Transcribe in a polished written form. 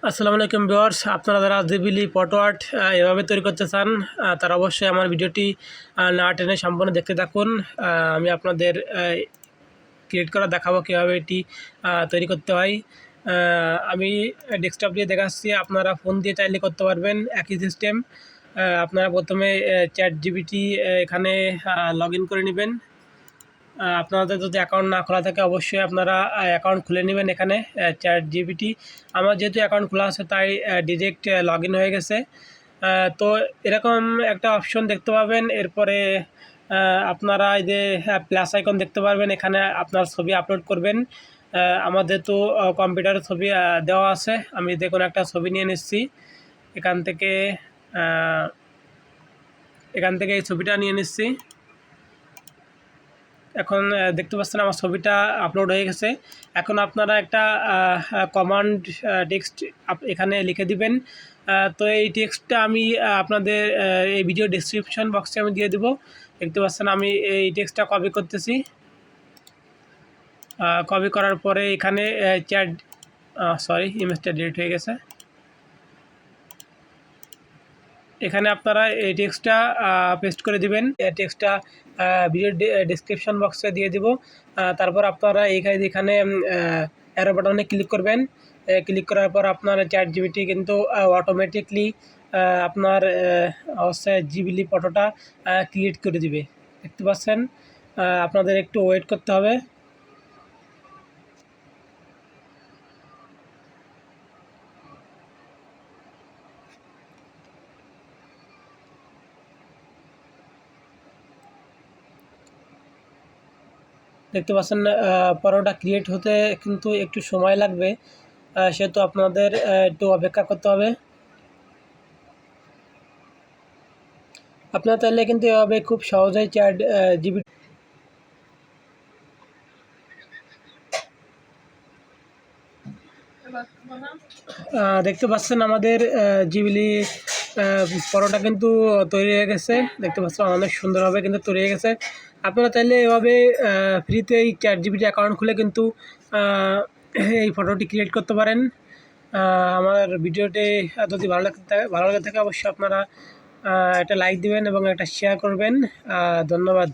আসসালামু আলাইকুম ভিউয়ার্স, আপনারা যারা জিবিলি ফটো আর্ট এভাবে তৈরি করতে চান তারা অবশ্যই আমার ভিডিওটি না টেনে সম্পূর্ণ দেখতে থাকুন। আমি আপনাদের ক্রিয়েট করা দেখাবো কীভাবে এটি তৈরি করতে হয়। আমি ডেস্কটপ দিয়ে দেখাচ্ছি, আপনারা ফোন দিয়ে চাইলে করতে পারবেন একই সিস্টেম। আপনারা প্রথমে চ্যাট জিপিটি এখানে লগ ইন করে নেবেন। আপনাদের যদি অ্যাকাউন্ট না খোলা থাকে অবশ্যই আপনারা অ্যাকাউন্ট খুলে নেবেন এখানে চ্যাট জিপিটি। আমার যেহেতু অ্যাকাউন্ট খোলা আছে তাই ডিরেক্ট লগ ইন হয়ে গেছে। তো এরকম একটা অপশন দেখতে পাবেন। এরপরে আপনারা এই যে প্লাস আইকন দেখতে পারবেন, এখানে আপনার ছবি আপলোড করবেন। আমাদের তো কম্পিউটারে ছবি দেওয়া আছে, আমি দেখুন একটা ছবি নিয়ে নিচ্ছি এখান থেকে এই ছবিটা নিয়ে নিচ্ছি। এখন দেখতে পাচ্ছেন আমার ছবিটা আপলোড হয়ে গেছে। এখন আপনারা একটা কমান্ড টেক্সট এখানে লিখে দিবেন। তো এই টেক্সটটা আমি আপনাদের এই ভিডিও ডেসক্রিপশন বক্সে আমি দিয়ে দেবো। দেখতে পাচ্ছেন আমি এই টেক্সটটা কপি করতেছি। কপি করার পরে এখানে ইমেজটা ডিলিট হয়ে গেছে। এখানে আপনারা এই টেক্সটটা পেস্ট করে দিবেন। টেক্সটটা ভিডিও ডেসক্রিপশন বক্সে দিয়ে দিব। তারপর আপনারা এখানে অ্যারো বাটনে ক্লিক করবেন। ক্লিক করার পর আপনার চ্যাট জিপিটি কিন্তু অটোমেটিকলি আপনার হচ্ছে জিবিলি ফটোটা ক্রিয়েট করে দিবে। দেখতে পাচ্ছেন, আপনাদের একটু ওয়েট করতে হবে। দেখতে পাচ্ছেন পরোটা ক্রিয়েট হতে কিন্তু একটু সময় লাগবে, সেহেতু আপনাদের একটু অপেক্ষা করতে হবে। আপনারা চাইলে কিন্তু এভাবে খুব সহজেই চ্যাট জিপিটি দেখতে পাচ্ছেন আমাদের জিবিলি পরোটা কিন্তু তৈরি হয়ে গেছে। দেখতে পাচ্ছেন অনেক সুন্দরভাবে কিন্তু তৈরি হয়ে গেছে। আপনারা চাইলে এভাবে ফ্রিতে এই চ্যাট জিপিটি অ্যাকাউন্ট খুলে কিন্তু এই ফটোটি ক্রিয়েট করতে পারেন। আমার ভিডিওটি যদি ভালো লাগে থাকে অবশ্যই আপনারা একটা লাইক দিবেন এবং একটা শেয়ার করবেন। ধন্যবাদ।